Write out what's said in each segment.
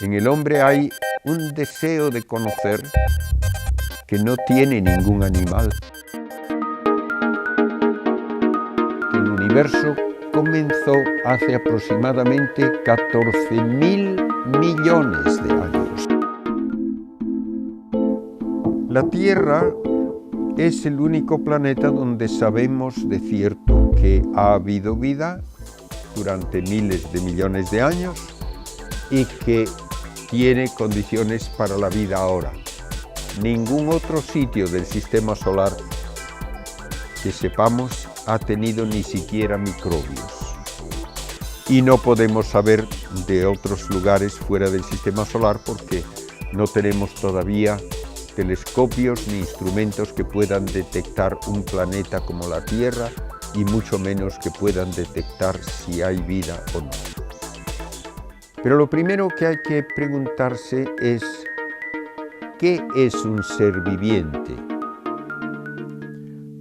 En el hombre hay un deseo de conocer que no tiene ningún animal. El universo comenzó hace aproximadamente 14.000 millones de años. La Tierra es el único planeta donde sabemos de cierto que ha habido vida durante miles de millones de años y que tiene condiciones para la vida ahora. Ningún otro sitio del sistema solar que sepamos ha tenido ni siquiera microbios. Y no podemos saber de otros lugares fuera del sistema solar porque no tenemos todavía telescopios ni instrumentos que puedan detectar un planeta como la Tierra y mucho menos que puedan detectar si hay vida o no. Pero lo primero que hay que preguntarse es, ¿qué es un ser viviente?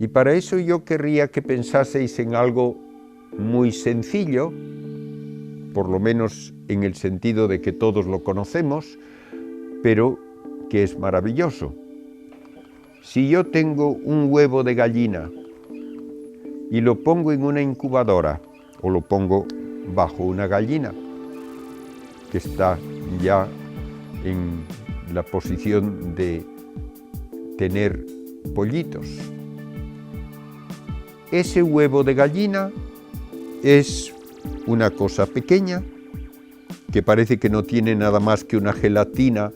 Y para eso yo querría que pensaseis en algo muy sencillo, por lo menos en el sentido de que todos lo conocemos, pero que es maravilloso. Si yo tengo un huevo de gallina y lo pongo en una incubadora o lo pongo bajo una gallina que está ya en la posición de tener pollitos, ese huevo de gallina es una cosa pequeña que parece que no tiene nada más que una gelatina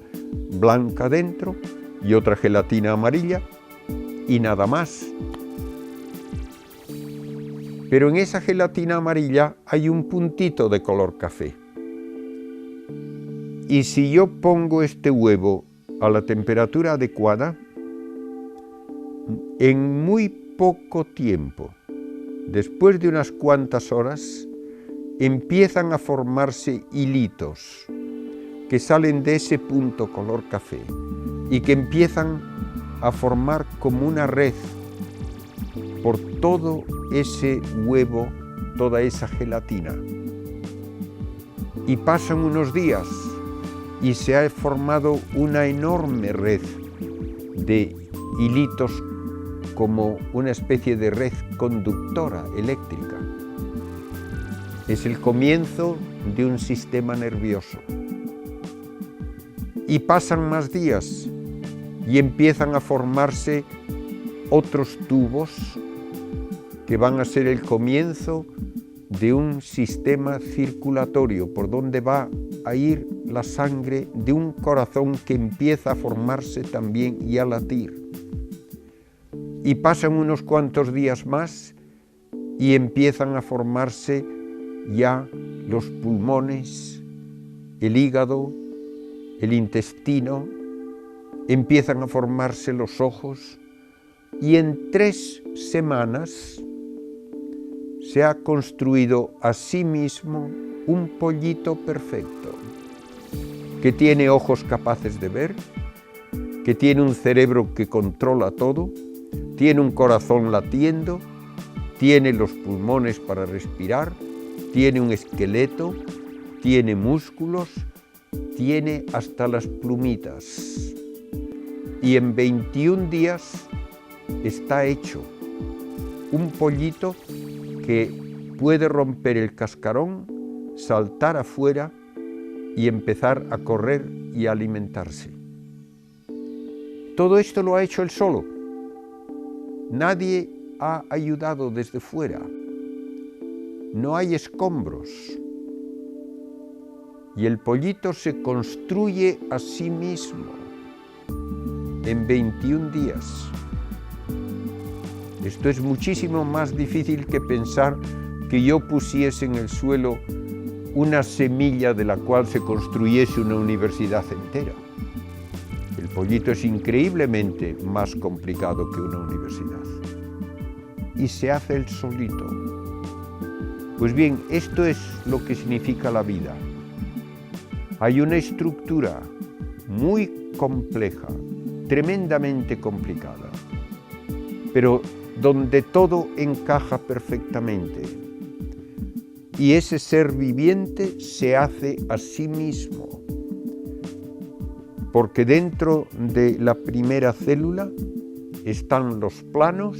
blanca dentro y otra gelatina amarilla y nada más. Pero en esa gelatina amarilla hay un puntito de color café. Y si yo pongo este huevo a la temperatura adecuada, en muy poco tiempo, después de unas cuantas horas, empiezan a formarse hilitos que salen de ese punto color café y que empiezan a formar como una red por todo ese huevo, toda esa gelatina. Y pasan unos días y se ha formado una enorme red de hilitos como una especie de red conductora eléctrica. Es el comienzo de un sistema nervioso. Y pasan más días y empiezan a formarse otros tubos que van a ser el comienzo de un sistema circulatorio por donde va a ir la sangre de un corazón que empieza a formarse también y a latir. Y pasan unos cuantos días más y empiezan a formarse ya los pulmones, el hígado, el intestino, empiezan a formarse los ojos y en 3 semanas se ha construido a sí mismo un pollito perfecto, que tiene ojos capaces de ver, que tiene un cerebro que controla todo, tiene un corazón latiendo, tiene los pulmones para respirar, tiene un esqueleto, tiene músculos, tiene hasta las plumitas. Y en 21 días está hecho un pollito que puede romper el cascarón, saltar afuera y empezar a correr y a alimentarse. Todo esto lo ha hecho él solo. Nadie ha ayudado desde fuera. No hay escombros. Y el pollito se construye a sí mismo en 21 días. Esto es muchísimo más difícil que pensar que yo pusiese en el suelo una semilla de la cual se construyese una universidad entera. El pollito es increíblemente más complicado que una universidad. Y se hace él solito. Pues bien, esto es lo que significa la vida. Hay una estructura muy compleja, tremendamente complicada, pero donde todo encaja perfectamente. Y ese ser viviente se hace a sí mismo porque dentro de la primera célula están los planos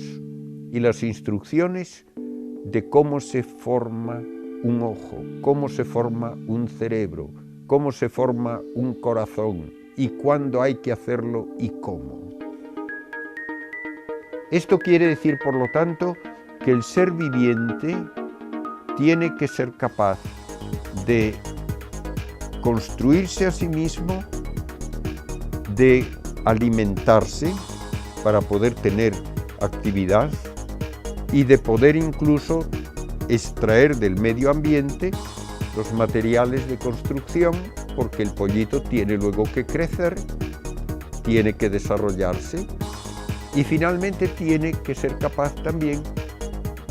y las instrucciones de cómo se forma un ojo, cómo se forma un cerebro, cómo se forma un corazón y cuándo hay que hacerlo y cómo. Esto quiere decir, por lo tanto, que el ser viviente tiene que ser capaz de construirse a sí mismo, de alimentarse para poder tener actividad y de poder incluso extraer del medio ambiente los materiales de construcción, porque el pollito tiene luego que crecer, tiene que desarrollarse y finalmente tiene que ser capaz también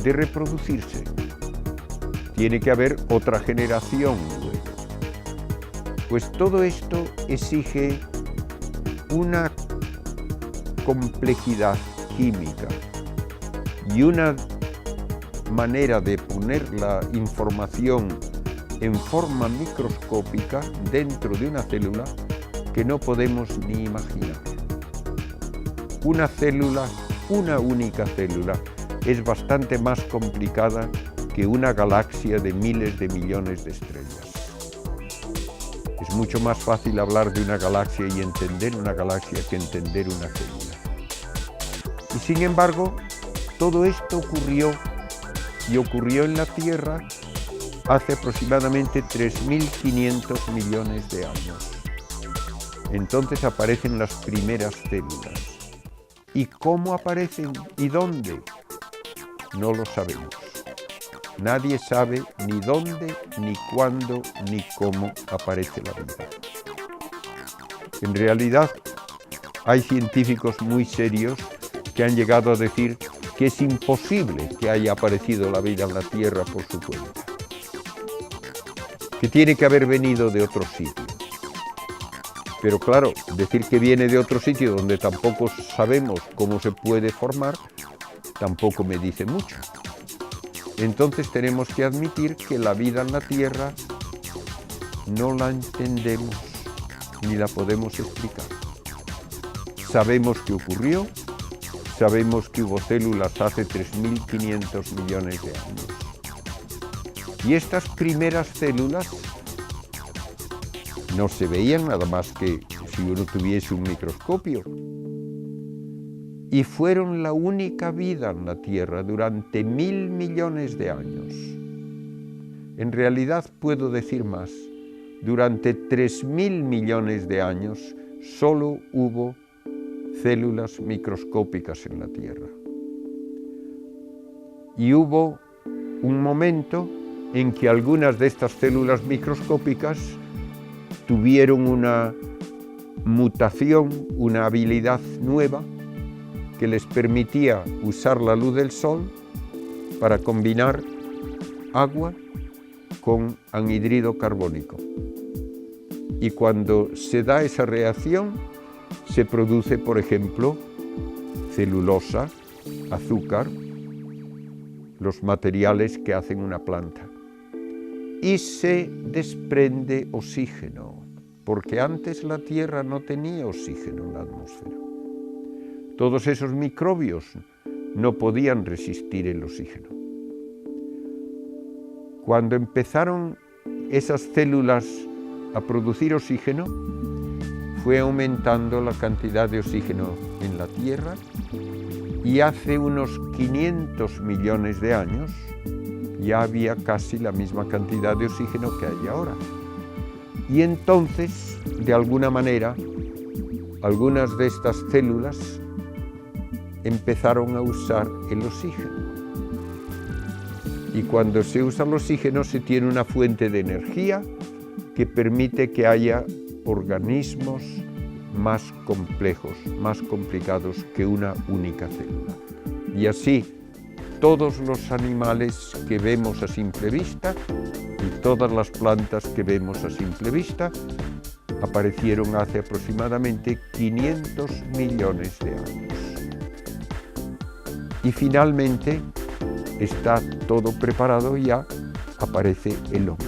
de reproducirse. Tiene que haber otra generación luego. Pues todo esto exige una complejidad química y una manera de poner la información en forma microscópica dentro de una célula que no podemos ni imaginar. Una célula, una única célula, es bastante más complicada que una galaxia de miles de millones de estrellas. Es mucho más fácil hablar de una galaxia y entender una galaxia que entender una célula. Y sin embargo, todo esto ocurrió en la Tierra hace aproximadamente 3.500 millones de años. Entonces aparecen las primeras células. ¿Y cómo aparecen? ¿Y dónde? No lo sabemos. Nadie sabe ni dónde, ni cuándo, ni cómo aparece la vida. En realidad, hay científicos muy serios que han llegado a decir que es imposible que haya aparecido la vida en la Tierra por su cuenta, que tiene que haber venido de otro sitio. Pero claro, decir que viene de otro sitio donde tampoco sabemos cómo se puede formar, tampoco me dice mucho. Entonces tenemos que admitir que la vida en la Tierra no la entendemos ni la podemos explicar. Sabemos que ocurrió, sabemos que hubo células hace 3.500 millones de años. Y estas primeras células no se veían nada más que si uno tuviese un microscopio. Y fueron la única vida en la Tierra durante 1.000 millones de años. En realidad puedo decir más, durante 3.000 millones de años solo hubo células microscópicas en la Tierra. Y hubo un momento en que algunas de estas células microscópicas tuvieron una mutación, una habilidad nueva que les permitía usar la luz del sol para combinar agua con anhidrido carbónico. Y cuando se da esa reacción, se produce, por ejemplo, celulosa, azúcar, los materiales que hacen una planta. Y se desprende oxígeno, porque antes la Tierra no tenía oxígeno en la atmósfera. Todos esos microbios no podían resistir el oxígeno. Cuando empezaron esas células a producir oxígeno, fue aumentando la cantidad de oxígeno en la Tierra y hace unos 500 millones de años ya había casi la misma cantidad de oxígeno que hay ahora. Y entonces, de alguna manera, algunas de estas células empezaron a usar el oxígeno. Y cuando se usa el oxígeno se tiene una fuente de energía que permite que haya organismos más complejos, más complicados que una única célula. Y así, todos los animales que vemos a simple vista y todas las plantas que vemos a simple vista aparecieron hace aproximadamente 500 millones de años. Y finalmente está todo preparado y ya aparece el hombre.